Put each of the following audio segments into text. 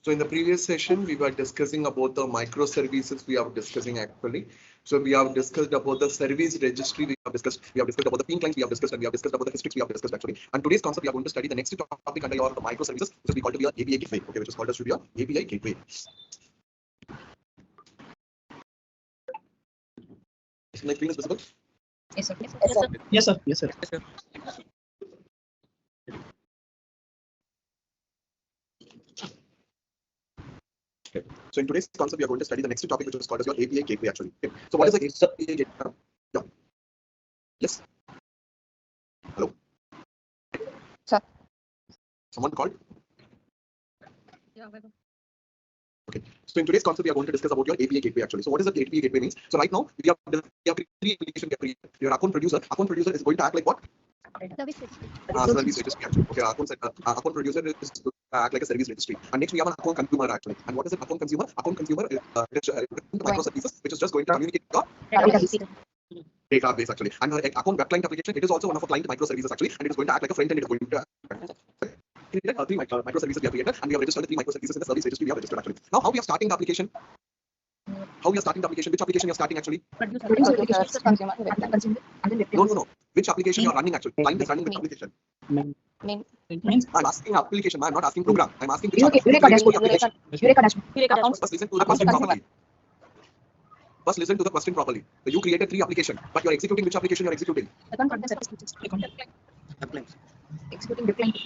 So in the previous session, we were discussing about the microservices we are discussing actually. So we have discussed about the service registry, we have discussed about the pin clients, we have discussed, and we have discussed about the histories we have discussed actually. And today's concept, we are going to study the next topic under your microservices, which is called to be your API gateway, okay, which is called as to be your API gateway. Is my screen is visible? Yes, sir. Yes, sir. Yes, sir. Yes, sir. Okay. So in today's concept, we are going to study the next topic, which is called as your API gateway actually. Okay. So what is the API gateway? Yeah. Yes. Hello. Sir. Someone called? Yeah. Okay. So in today's concept, we are going to discuss about your API gateway actually. So what is the API gateway means? So right now, we have three applications. Your account producer is going to act like what? Service registry. Service registry actually. Okay, account producer is to act like a service registry. And next we have an account consumer actually. And what is an account consumer? Account consumer is microservices, which is just going to communicate the database actually. And account web client application, it is also one of a client microservices actually, and it is going to act like a front end. It is going to created three microservices we have created, and we have registered the three microservices in the service registry we have registered actually. Now, how we are starting the application? Which application you are starting actually? No. Which application you are running actually? Client is running which application? I'm asking application. I'm not asking program. I'm asking which application. First listen to the question properly. First, listen to the question properly. So you created three applications, but you are executing which application you are executing? Executing web client.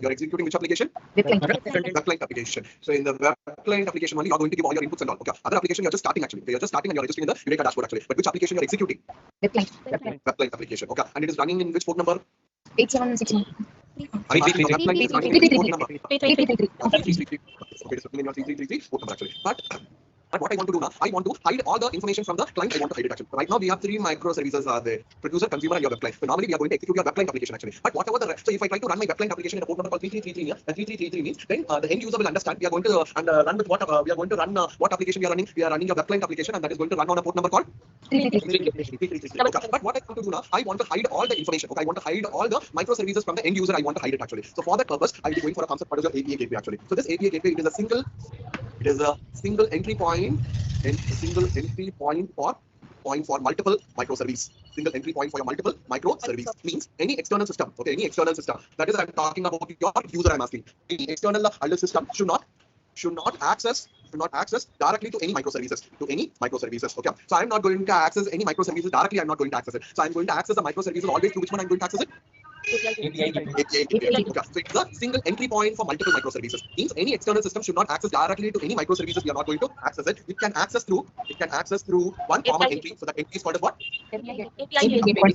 You're executing which application? Web client. Web client application. So in the web client application only, you're going to give all your inputs and all. Okay. Other application you're just starting actually. You're just starting and you're registering in the Eureka dashboard actually. But which application you're executing? Web client. Web client application. Okay. And it is running in which port number? 8761. Web client is running in port number. 3333. Okay, it is running in your 3333 port number actually. But what I want to do now, I want to hide all the information from the client. I want to hide it actually. Right now we have three microservices are there: producer, consumer, and your web client. So normally we are going to execute your web client application actually. But whatever the so if I try to run my web client application in a port number called 3333 and 3333 means then the end user will understand we are going to run with what we are going to run what application we are running. We are running your web client application, and that is going to run on a port number called 3333. Okay. But what I want to do now, I want to hide all the information. Okay, I want to hide all the microservices from the end user. I want to hide it actually. So for that purpose, I will be going for a concept called your API gateway actually. So this API gateway, it is a single entry point. A single entry point for multiple microservice. Single entry point for your multiple microservice means any external system. Okay, any external system. That is, I'm talking about your user. I'm asking any external idle system should not access directly to any microservices. Okay, so I'm not going to access any microservices directly. I'm not going to access it. So I'm going to access the microservices always through which one I'm going to access it. API gateway. Okay. So it's a single entry point for multiple microservices. Means any external system should not access directly to any microservices. We are not going to access it. It can access through one common entry. So that entry is called as what? API gateway.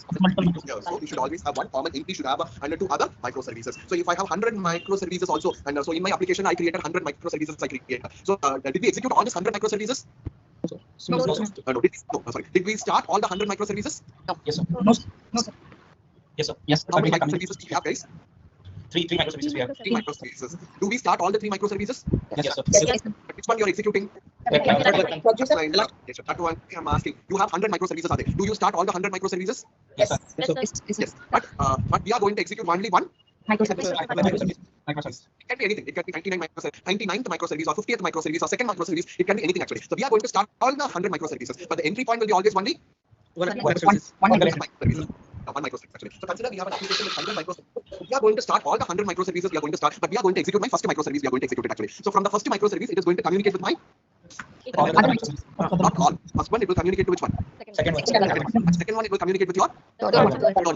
So you should always have one common entry. Should have and two other microservices. So if I have 100 microservices also, and so in my application I created 100 microservices. I created. So did we execute all these 100 microservices? No. Did we start all the 100 microservices? No. Yes, sir. No, sir. Yes, sir. Yes. How many microservices do we have, guys? Three microservices we have. Three microservices. Do we start all the three microservices? Yes, sir. Yes. Which one you are executing? That one I'm asking. You have 100 microservices are there. Do you start all the 100 microservices? Yes, sir. Yes. But we are going to execute only one Microservice. It can be anything. It can be 99th microservice or 50th microservice or second microservice. It can be anything actually. So we are going to start all the 100 microservices. But the entry point will be always only one microservice. One microservice actually. So consider we have an application with 100 microservices. We are going to start all the 100 microservices. We are going to start, but we are going to execute my first microservice. We are going to execute it actually. So from the first microservice, it is going to communicate with my not all. First one, it will communicate to which one? Second one. Second one, it will communicate with your third one.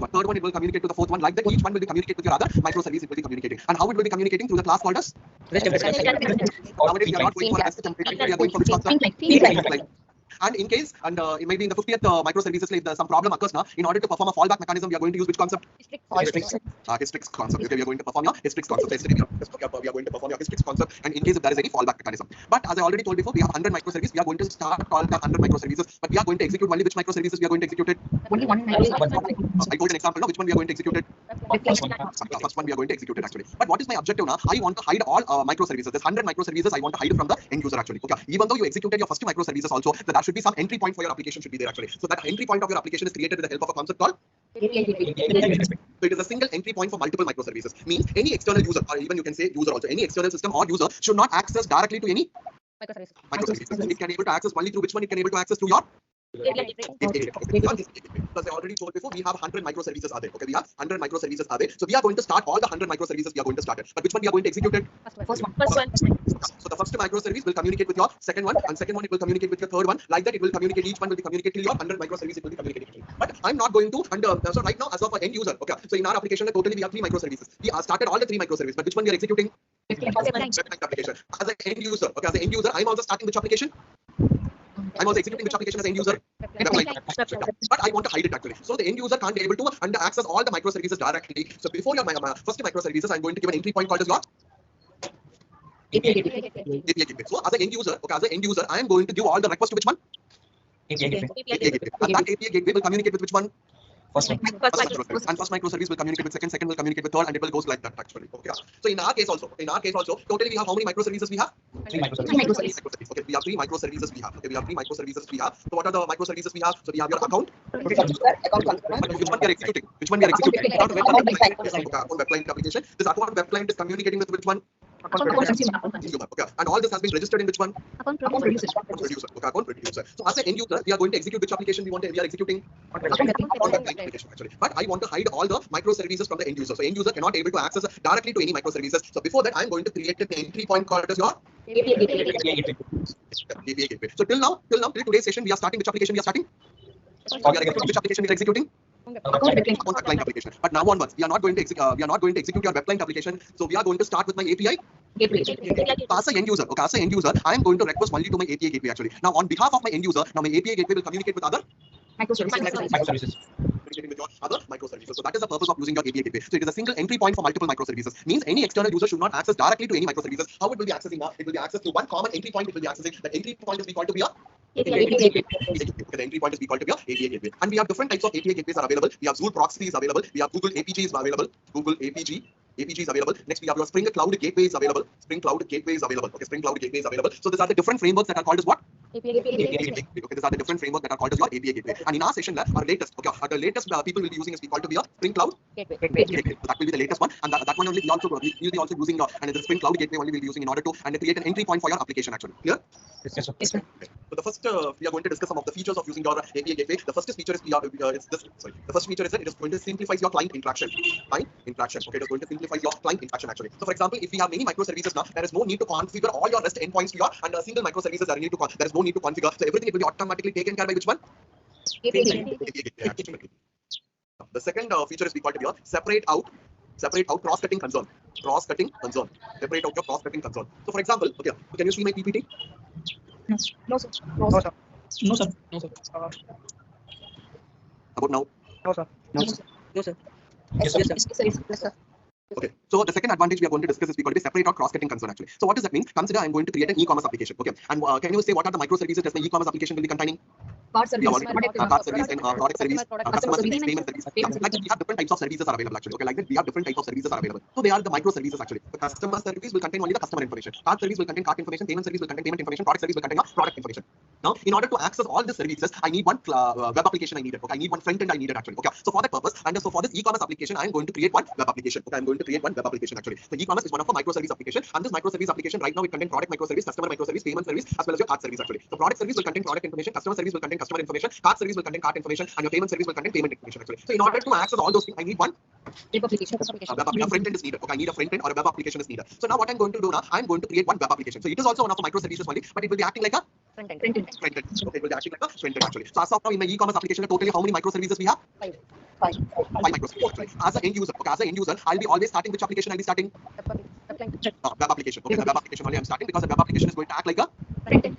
Third one, it will communicate to the fourth one. Like that, each one will be communicate with your other microservice. It will be communicating. And how it will be communicating through the class called as? Nowadays, we are not going for REST template. We are going for which concept? And in case, maybe in the 50th microservices, if some problem occurs now, in order to perform a fallback mechanism, we are going to use which concept? Hystrix concept. Okay, we are going to perform your Hystrix concept. Yesterday, we are going to perform your Hystrix concept, and in case if there is any fallback mechanism. But as I already told before, we have 100 microservices. We are going to start all the 100 microservices, but we are going to execute only which microservices we are going to execute it. Only one microservice. I told an example now. Which one we are going to execute it? First one we are going to execute it actually. But what is my objective now? I want to hide all microservices. There's 100 microservices. I want to hide it from the end user actually. Okay. Even though you executed your first microservices also, there should be some entry point for your application should be there actually. So that entry point of your application is created with the help of a concept called API gateway. So it is a single entry point for multiple microservices. Means any external user, or even you can say user also, any external system or user should not access directly to any microservices. It can able to access only through which one? It can able to access through your API gateway. because I already told before, we have 100 microservices are there. Okay, we have 100 microservices are there. So we are going to start all the 100 microservices. We are going to start it. But which one we are going to execute it? First one. So the first microservice will communicate with your second one, and second one it will communicate with your third one. Like that, it will communicate. Each one will be communicate till your 100 microservices. It will be communicating. But I'm not going to. And so right now, as of an end user, okay. So in our application, totally we have 3 microservices. We started all the 3 microservices. But which one we are executing? Webclient application. As an end user, okay. As an end user, I'm also starting which application? I'm also executing which application as end user? But I want to hide it actually. So the end user can't be able to access all the microservices directly. So before your first microservices, I'm going to give an entry point called as your API gateway. API gateway. So as an end user, okay, as an end user, I am going to give all the requests to which one? API gateway. API gateway. And that API gateway will communicate with which one? First one. And first microservice will communicate with second will communicate with third, and it will goes like that actually. Okay. So in our case also, totally we have how many microservices we have? 3 microservices. Okay, we have 3 microservices we have. Okay, we have 3 microservices we have. So what are the microservices we have? So we have your account. Which one we are executing? Which one we are executing? Not web client. Account web client application. This account web client is communicating with which one? Consumer. Okay. And all this has been registered in which one? Account producer. Producer. Okay, account producer. So as an end user, we are going to execute which application we are executing? Account web client application actually. But I want to hide all the microservices from the end user. So end user cannot able to access directly to any microservices. So before that, I'm going to create an entry point called as your API gateway. API gateway. So till today's session, we are starting which application we are starting? Which application we are executing? Account web client application. But now onwards, we are not going to execute your web client application. So we are going to start with my API Gateway. as an end user. Okay, as an end user, I am going to request only to my API gateway actually. Now on behalf of my end user, now my API gateway will communicate with other Microservices. communicating with your other microservices. So that is the purpose of using your API gateway. So it is a single entry point for multiple microservices. Means any external user should not access directly to any microservices. How it will be accessing now? It will be accessed to one common entry point. It will be accessing. The entry point is called to be a API gateway. Okay, the entry point is called to be a API gateway. And we have different types of API gateways are available. We have Zool proxy is available. We have Google APG is available. Google APG is available. Next, we have your Spring Cloud Gateway is available. Spring Cloud Gateway is available. Okay, Spring Cloud Gateway is available. So these are the different frameworks that are called as what? API gateway. Okay, these are the different frameworks that are called as your API gateway. And in our session, our latest, the latest people will be using is called to be a Spring Cloud Gateway. Gateway. So that will be the latest one, and that one only we will be also using and the Spring Cloud Gateway only we'll be using in order to create an entry point for your application actually. Clear? Yes, sir. Yes, sir. So the first we are going to discuss some of the features of using your API gateway. The first feature is the first feature is that it is going to simplify your client interaction. Okay, it is going to simplify your client interaction actually. So for example, if we have many microservices now, there is no need to configure all your REST endpoints to your and a single microservices there is no need to configure. So everything it will be automatically taken care by which one? API gateway. API gateway actually. The second feature is called to be a separate out cross-cutting concern. Separate out your cross-cutting concern. So for example, okay, can you see my PPT? No, sir. No, sir. No, sir. No, sir. About now? No, sir. No, sir. No, sir. Yes, sir. Yes, sir. Okay, so the second advantage we are going to discuss is called separate or cross-cutting concern actually. So what does that mean? Consider I'm going to create an e-commerce application. Okay, and can you say what are the microservices that the e-commerce application will be containing? Card service. Card service and product service, customer service, payment service. Payment Like that, we have different types of services are available actually. Okay, like that we have different types of services are available. So they are the microservices actually. The customer service will contain only the customer information. Card service will contain card information. Payment service will contain payment information. Product service will contain product information. Now, in order to access all the services, I need one web application I needed. Okay, I need one front end I needed actually. Okay, so for that purpose, and so for this e-commerce application, I am going to create one web application. Okay, I'm going to create one web application actually. So e-commerce is one of a microservice application, and this microservice application right now it contains product microservice, customer microservice, payment service, as well as your card service actually. So product service will contain product information, customer service will contain customer information, card service will contain card information, and your payment service will contain payment information actually. So in order to access all those things, I need one Web application. a front end is needed. Okay, I need a front end or a web application is needed. So now what I'm going to do now, I'm going to create one web application. So it is also one of the microservices only, but it will be acting like a Front end. front end. Okay, it will be acting like a front end actually. So as of now in my e-commerce application, totally how many microservices we have? 5. 5 microservices actually. As an end user, okay, as an end user, I'll be always starting which application I'll be starting? Web application. Okay, the web application only I'm starting because the web application is going to act like a Front end.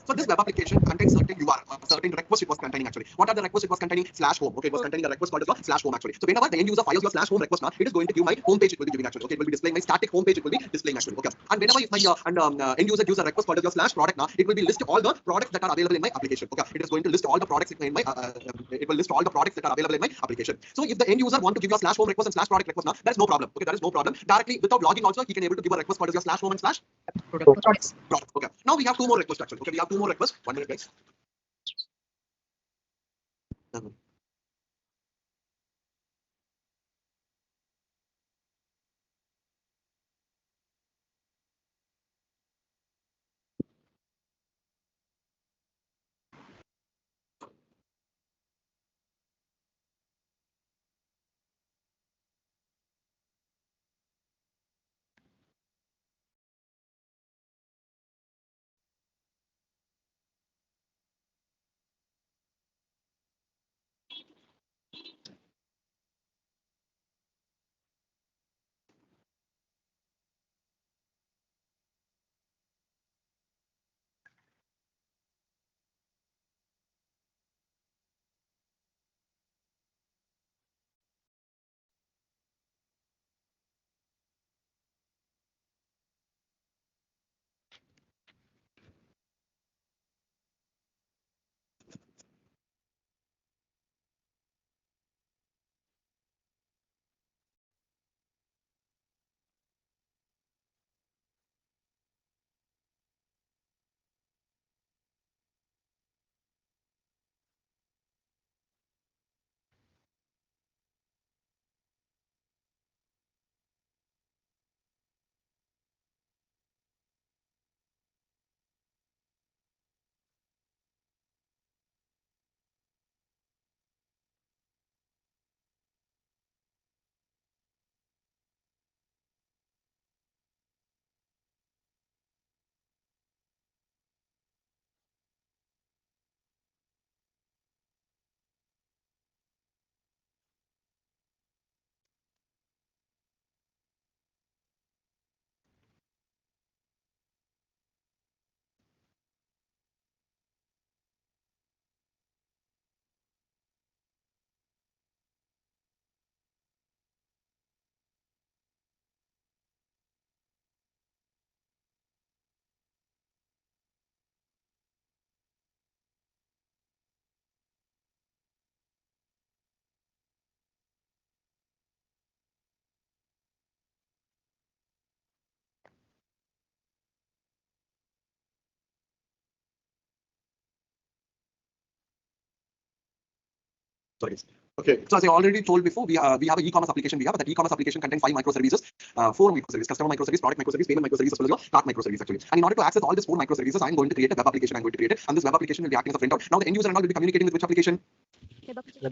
so this web application contains certain URL, certain requests it was containing actually. What are the requests it was containing? /home. Okay, it was containing a request called as /home actually. So whenever the end user fires your /home request now, it is going to give my home page. It will be giving actually. Okay, it will be displaying my static home page. It will be displaying actually. Okay, and whenever if my end user gives a request called as your /product now, it will be list all the products that are available in my application. Okay, it is going to list all the products in my it will list all the products that are available in my application. So if the end user want to give your /home request and /product request now, there is no problem. Okay, there is no problem. Directly without logging also, he can able to give a request called as your /home and Products. /product. Okay, now we have 2 more requests actually. Okay, we have 2 more requests. 1 minute, guys. Sorry. Okay, so as I already told before, we have an e-commerce application. That e-commerce application contains 5 microservices, 4 microservices: customer microservice, product microservice, payment microservice, as well as your cart microservice actually. And in order to access all these 4 microservices, I'm going to create a web application. I'm going to create it, and this web application will be acting as a printout. Now the end user and all will be communicating with which application? Web application.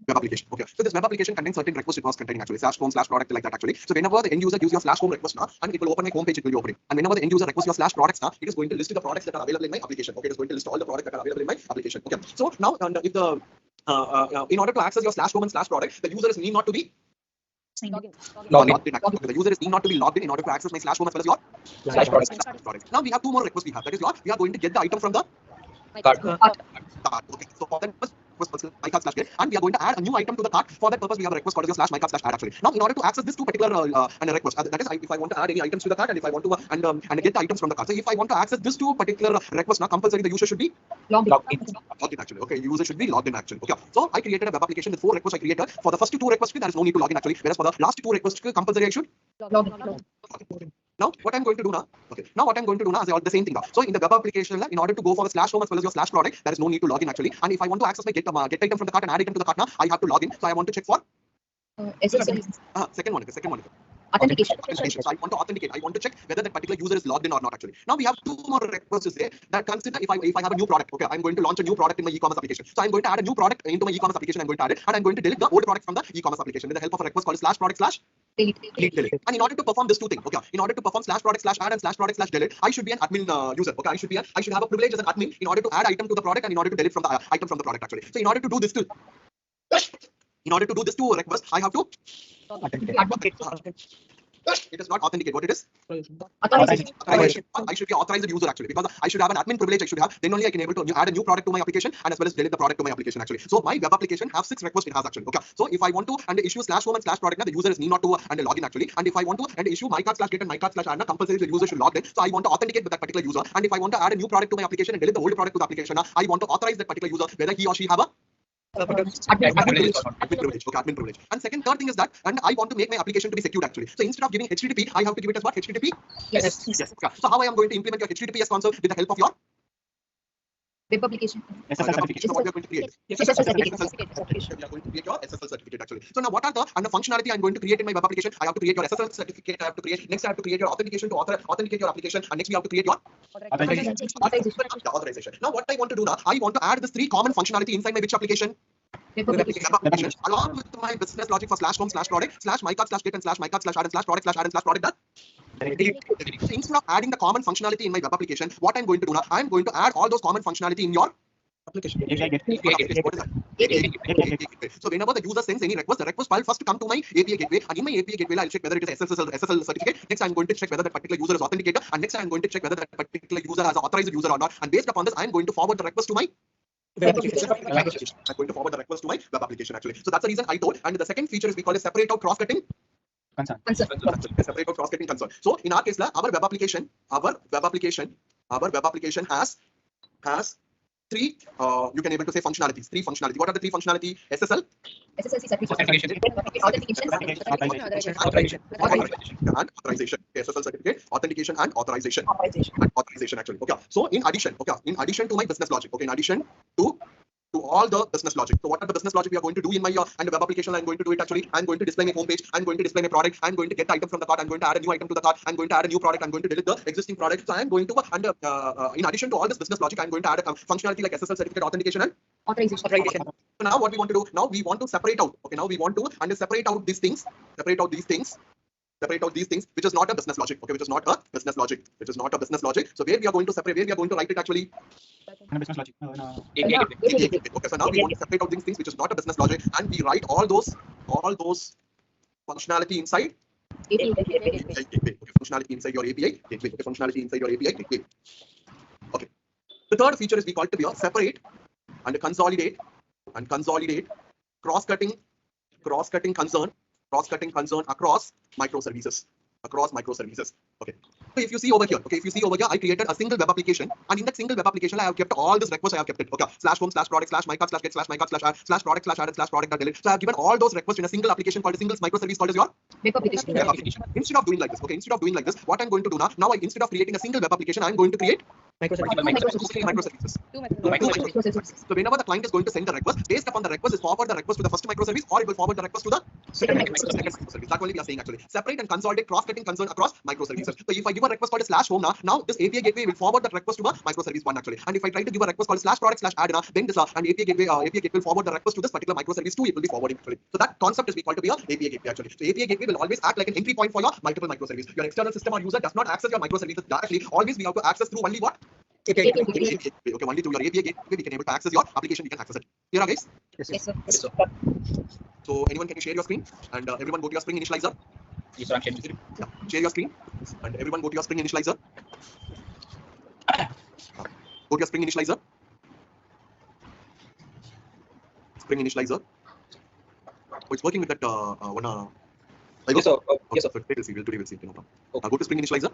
Web application. Okay. So this web application contains certain requests it was containing actually /home/product like that actually. So whenever the end user gives your /home request now, and it will open my home page, it will be opening. And whenever the end user requests your /products now, it is going to list the products that are available in my application. Okay, it is going to list all the products that are available in my application. Okay. So now, if the in order to access your /home and /product, the user is need not to be Login. logged in. Okay, the user is need not to be logged in order to access my /home as well as your /product. Now we have 2 more requests we have. That is we are going to get the item from the Cart. cart. Okay, so for that purpose, /get, and we are going to add a new item to the cart. For that purpose, we have a request called as /mycart/add actually. Now, in order to access this two particular request, that is, if I want to add any items to the cart, and if I want to and get the items from the cart. So, if I want to access this two particular requests, now compulsory the user should be Logged in. logged in actually. Okay, user should be logged in actually. Okay, so I created a web application with 4 requests I created. For the first 2 requests, there is no need to log in actually. Whereas for the last 2 requests, compulsory I should. Login. Now, what I'm going to do now, is the same thing now. So, in the web application, in order to go for the /home as well as your /product, there is no need to log in actually. And if I want to access my get item from the cart and add item to the cart now, I have to log in. So, I want to check for SSL. second one. Authentication. So I want to authenticate. I want to check whether that particular user is logged in or not actually. Now we have 2 more requests there that consider if I have a new product. Okay, I'm going to launch a new product in my e-commerce application. So I'm going to add a new product into my e-commerce application. I'm going to add it, and I'm going to delete the old product from the e-commerce application with the help of a request called /product/ delete. And in order to perform these 2 things, okay, in order to perform /product/add and /product/delete, I should be an admin user. Okay, I should have a privilege as an admin in order to add item to the product and in order to delete from the item from the product actually. So in order to do this two requests, I have to it is not authenticate. What it is? Authorization. I should be authorized user actually because I should have an admin privilege. I should have. Then only I can able to add a new product to my application and as well as delete the product to my application actually. So my web application has 6 requests it has actually. Okay. So if I want to and issue /home and /product, now the user is need not to and login actually. And if I want to and issue mycart/get and mycart/add, compulsory the user should log in. So I want to authenticate with that particular user. And if I want to add a new product to my application and delete the old product to the application, I want to authorize that particular user whether he or she have a admin privilege. And third thing is that, and I want to make my application to be secured actually. So instead of giving HTTP, I have to give it as what? HTTP? Yes. Okay. So how I am going to implement your HTTPS console with the help of your Web application. web application. So what we are going to create? SSL certificate. We are going to create your SSL certificate actually. So now what are the functionality I'm going to create in my web application? I have to create your SSL certificate. I have to create next. I have to create your authentication to authenticate your application, and next we have to create your authorization. Now what I want to do now, I want to add this 3 common functionality inside my which application? Web application. Web application along with my business logic for /home /product /mycart/get and /mycart/add and /product/add and /product. So instead of adding the common functionality in my web application, what I'm going to do now, I'm going to add all those common functionality in your Application. API gateway. What is that? API gateway. So whenever the user sends any request, the request file first come to my API gateway, and in my API gateway, I'll check whether it is SSL certificate. Next, I'm going to check whether that particular user is authenticated, and next, I'm going to check whether that particular user has authorized user or not. And based upon this, I'm going to forward the request to my Web application. I'm going to forward the request to my web application actually. So that's the reason I told. And the second feature is we call it separate out cross-cutting. Concern. Separate out cross-cutting concern. So in our case, our web application has three, you can able to say functionalities. Three functionality. What are the three functionality? SSL, SSLC certification. Authentication. and authorization. SSL certificate, authentication and authorization. Authorization actually. Okay. So in addition to my business logic. Okay. In addition to all the business logic. So what are the business logic we are going to do in my and the web application? I'm going to do it actually. I'm going to display my homepage. I'm going to display my product. I'm going to get the item from the cart. I'm going to add a new item to the cart. I'm going to add a new product. I'm going to delete the existing product. So I'm going to in addition to all this business logic, I'm going to add a functionality like SSL certificate, authentication and Authorization. So now what we want to do? Now we want to separate out. Okay. Now we want to separate out these things. Separate out these things, which is not a business logic. Okay, which is not a business logic. So where we are going to separate, where we are going to write it actually. Business logic. API gateway. Okay, so now we want to separate out these things which is not a business logic, and we write all those functionality inside API API gateway. Okay, functionality inside your API gateway. Okay, functionality inside your API gateway. Okay. The third feature is we call it to be a separate and consolidate cross-cutting concern across microservices. Okay. So if you see over here, I created a single web application, and in that single web application, I have kept all this requests. I have kept it. Okay. /home/product /mycart/get /mycart/add /product/product.delete. So I have given all those requests in a single application called a single microservice called as your web application. web application. Instead of doing like this, what I'm going to do now, instead of creating a single web application, I'm going to create microservices. So whenever the client is going to send the request, based upon the request, is forward the request to the first microservice, or it will forward the request to the second microservice. That only we are saying actually. Separate and consolidate cross-cutting concern across microservices. So if I give a request called a /home now this API gateway will forward that request to a microservice one actually. And if I try to give a request called /product/add, then this and API gateway will forward the request to this particular microservice 2. It will be forwarding actually. So that concept is called to be a API gateway actually. So API gateway will always act like an entry point for your multiple microservices. Your external system or user does not access your microservices directly. Always we have to access through only what? API Okay, only through your API gateway we can able to access your application. We can access it. Here, guys. Yes, sir. So anyone can you share your screen and everyone go to your Spring Initializer. Yes, sir, I'm sharing. Yeah, share your screen and everyone go to your Spring Initializer. Go to your Spring Initializer. Oh, it's working with that one. Yes, sir. Yes, sir. Today we'll see. Go to Spring Initializer.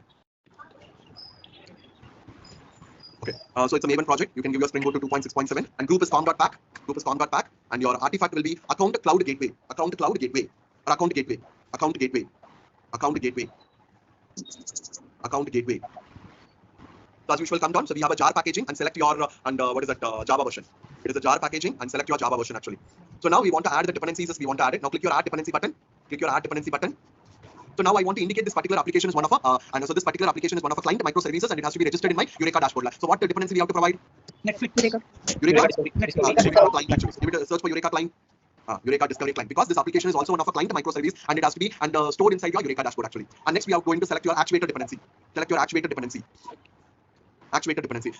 Okay, so it's a Maven project. You can give your Spring Boot to 2.6.7, and group is com.pack. And your artifact will be account cloud gateway. So as usual, come down. So we have a jar packaging and select your Java version. It is a jar packaging and select your Java version actually. So now we want to add the dependencies as we want to add it. Now click your add dependency button. So now I want to indicate this particular application is one of a this particular application is one of a client microservices, and it has to be registered in my Eureka dashboard. So what the dependency we have to provide? Netflix. Eureka client actually. So give it a search for Eureka client. Eureka Discovery Client, because this application is also one of a client microservice, and it has to be stored inside your Eureka dashboard actually. And next we are going to select your actuator dependency.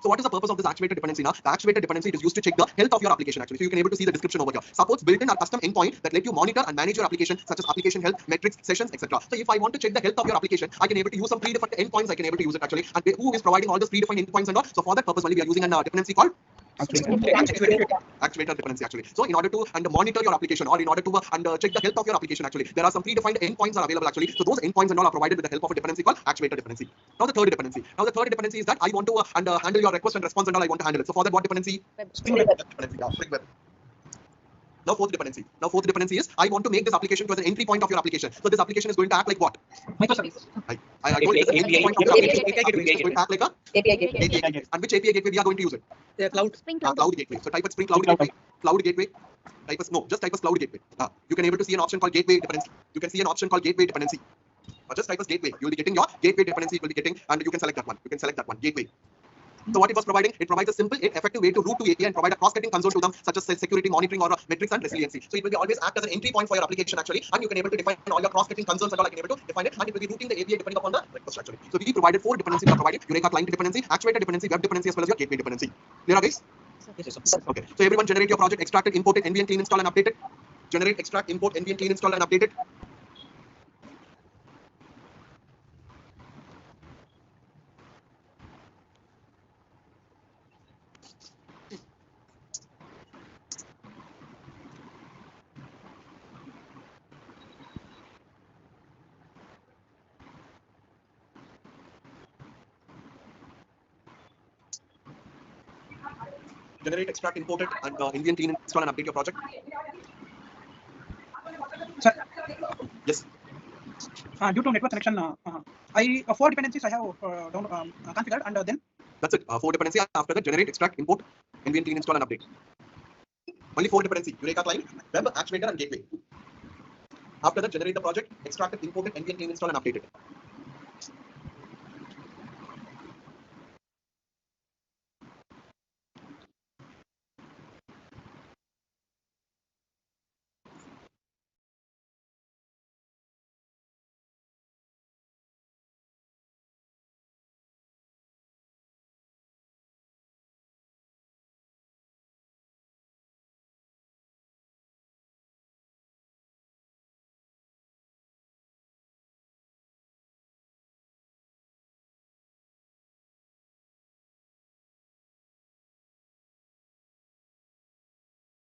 So what is the purpose of this actuator dependency now? The actuator dependency is used to check the health of your application actually. So you can able to see the description over here. Supports built-in or custom endpoint that let you monitor and manage your application, such as application health, metrics, sessions, etc. So if I want to check the health of your application, I can able to use some predefined endpoints. I can able to use it actually. And who is providing all those predefined endpoints and all? So for that purpose only we are using a dependency called actuator dependency actually. So in order to monitor your application, or in order to check the health of your application actually, there are some predefined endpoints are available actually. So those endpoints and all are provided with the help of a dependency called actuator dependency. Now the third dependency is that I want to handle your request and response and all. I want to handle it. So for that, what dependency? Spring Web dependency. Spring Web. Now fourth dependency is I want to make this application to as an entry point of your application. So this application is going to act like what? Microservice. I told you the entry point of your application is going to act like a API gateway. API gateway. And which API gateway we are going to use it? Cloud. Cloud gateway. So type as Spring Cloud Gateway. Just type as Cloud Gateway. You can able to see an option called Gateway Dependency. Just type as Gateway. You will be getting your Gateway Dependency. You will be getting, and you can select that one. Gateway. So what it was providing, it provides a simple yet effective way to route to API and provide a cross-cutting console to them, such as security monitoring or metrics and resiliency. So it will be always act as an entry point for your application actually, and you can able to define all your cross-cutting concerns and all. I can able to define it, and it will be routing the API depending upon the request actually. So we provided 4 dependencies. We have provided Eureka client dependency, actuator dependency, web dependency, as well as your gateway dependency. Clear, guys? Yes, sir. Okay. So everyone generate your project, extract it, import it, NVN clean install and update it. Generate, extract, import, NVN clean install and update it. Generate, extract, import it, and NVN clean install and update your project. Sir, Yes. due to network connection, I 4 dependencies I have configured, and then That's it. 4 dependency. After that, generate, extract, import, NVN clean install and update. Only 4 dependency. Eureka client, web, actuator, and gateway. After that, generate the project, extract it, import it, NVN clean install and update it.